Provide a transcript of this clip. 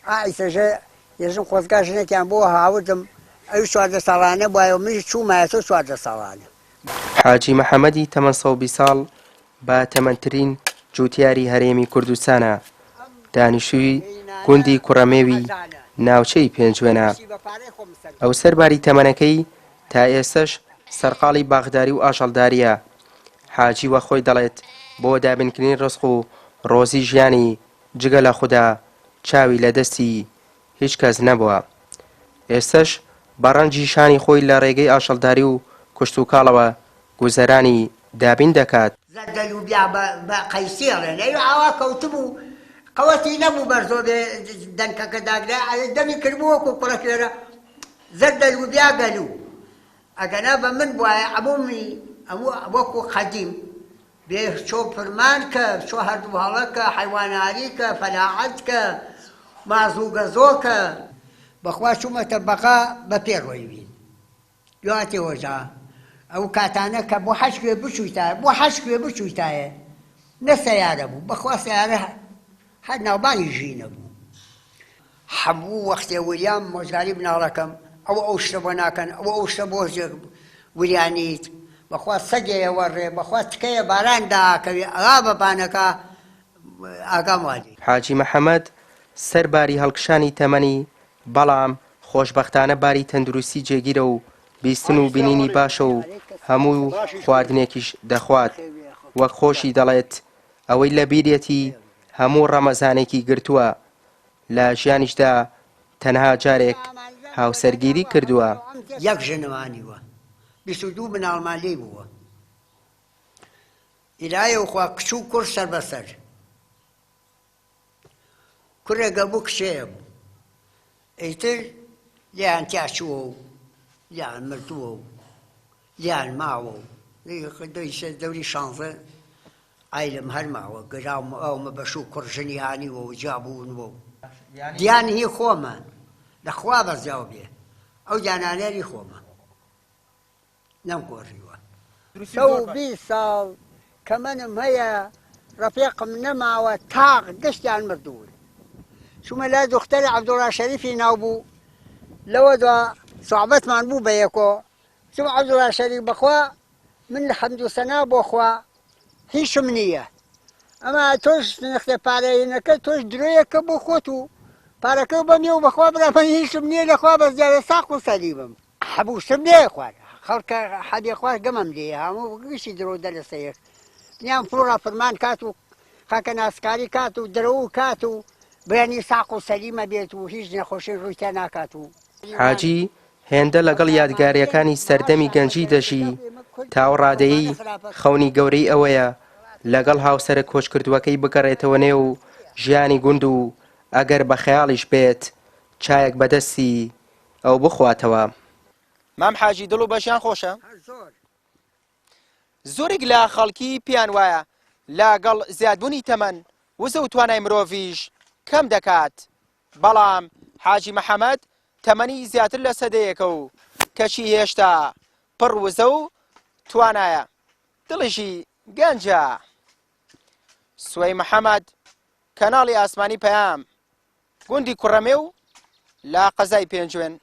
ئایسەژە ێژم خۆزگا ژنێکیان بۆ هاوردم ئەوی 14 ساڵانە بووایە و منیش چوومایەتەوە 14 ساڵانە. حاجی محەممەدی تەمەن 120 ساڵ بە تەمەنترین جووتیاری هەرێمی کوردستانە، دانیشتووی گوندی کوڕەمێوی ناوچەی پێنجوێنە. ئەو سەرباری تەمەنەکەی تا ئێستش سەرقاڵی باغداری و ئاژەڵداریە. حاجی وە خۆی دەڵێت بۆ دابینکردنی ڕزق و ڕۆزی ژیانی جگە لە خوددا چاوی لە دەستی هیچ کەس نەبووە. ئێستش بە ڕەنجی شانی خۆی لە ڕێگەی ئاژەڵداری و کوشت و کاڵەوە گوزەرانی دابین دەکات. زەردەلوبیا بە قەیسێڵێن ئەو ئاوا کەوتبوو قەوەتی نەبوو بەرزۆ بێ دەنکەکە داگرا دەمی کردبووەکو کوڕەکێرە زەردەلوبیا گەلوو ئەگەنا بە من بواە ئەمومی ئەموو وەکو قەدیم بێ چۆ فرمان کە چۆ هەردوو هەڵەکە حیواناریکە فەلاعەتکە مازوو گەزۆکە بەخوا چوومەتە بەقا بە پێڕۆیبین دواتێوەژا ئەو کاتانە کە بۆ حەش کوێ بچوویتایە بۆ حەش کوێ بچوویتایە نە سەیارە بوو بەخوا سەیارە هەر ناوبانی ژینە بوو هەموو وەختێ وریان مۆژگاری مناڵەکەم ئەو شتە بۆ ناکەن ئەو شتە بۆ وریانیت بەخوا سەگێیە وەڕێ بەخوا تکەیە باران داکەوێ ئەغا بەبانەکە ئاگام وادی. حاجی محەممەد سەرباری هەڵکشانی تەمەنی بەڵام خۆشبەختانە باری تەندروستی جێگیرە و بیستن و بینینی باشە و هەموو خواردنێکیش دەخوات. وەک خۆشی دەڵێت ئەوەی لە بیرێتی هەموو ڕەمەزانێکی گرتووە لە ژیانیشدا تەنها جارێک هاوسەرگیری کردووە. یەک ژنەوانیوە 22 مناڵمان لێ بووە ئیلایە خوا کچ و کوڕ سەر بەسەر کوڕێگە بوو کچەیە بوو ئەیتر لیان تیاچووە و لیان مردووە و لیان ماوە و دەوری 16 ئایلم هەر ماوە گەراوم ئەومە بەش و کوڕ ژنی هانیوە و جابوونەوە و دیان هی خۆمان لەخوا بەرزاو بێ ئەو دیانانەری خۆمە نەمگۆڕیوە 20 ساڵ کە منم هەیە ڕەفیقم نەماوە تاق گشتیان مردوون چوومە لای دختەری عەبدوڵڵا شەریفی ناو بوو لەوە دوا سوحبەتمان بوو بە یەکۆ چوومە عەبدوڵڵا شەریف بەخوا من لە حەمد و سەنا بۆ خوا هیچم نییە ئەما تۆش نرخە پارەیەنەکە تۆش درۆیەکە بۆ خۆت و پارەکە بەمێ و بەخوا برا من هیچم نییە لەخوا بەزیارە ساق و سەلیمم هەبووشتم لێ خوارد خەڵکە حەبێ خوار گەمەم لێ هەموو گشتی درۆ دەلەسەیەک نیان فڕۆڕە فەرمان کات و خاکە ناسکاری کات و درۆ و کات و بەیانی ساق و سەلیمە بێت و هیچ نەخۆشی ڕووی تێ ناکات و حاجی هێندە لەگەڵ یادگاریەکانی سەردەمی گەنجی دەژی تاوەڕادەیی خەونی گەورەی ئەوەیە لەگەڵ هاوسەرە کۆچکردووەکەی بگەڕێتەوە نێو ژیانی گوند و ئەگەر بە خەیاڵیش بێت چایەک بەدەستی ئەو بخواتەوە. مام حاجی دڵ و بەشیان خۆشە؟ زۆرێک لە خەڵکی پێیان وایە لەگەڵ زیادبوونی تەمەن وزە و توانای مرۆڤیش کەم دەکات، بەڵام حاجی محەممەد تەمەنی زیاتر لە سەدەیەکە و کەچی هێشتا پڕ وزە و توانایە دڵیشی گەنجە. سوەی محەممەد کەناڵی ئاسمانی پەیام گوندی کوڕەمێو لە قەزای پێنجوێن.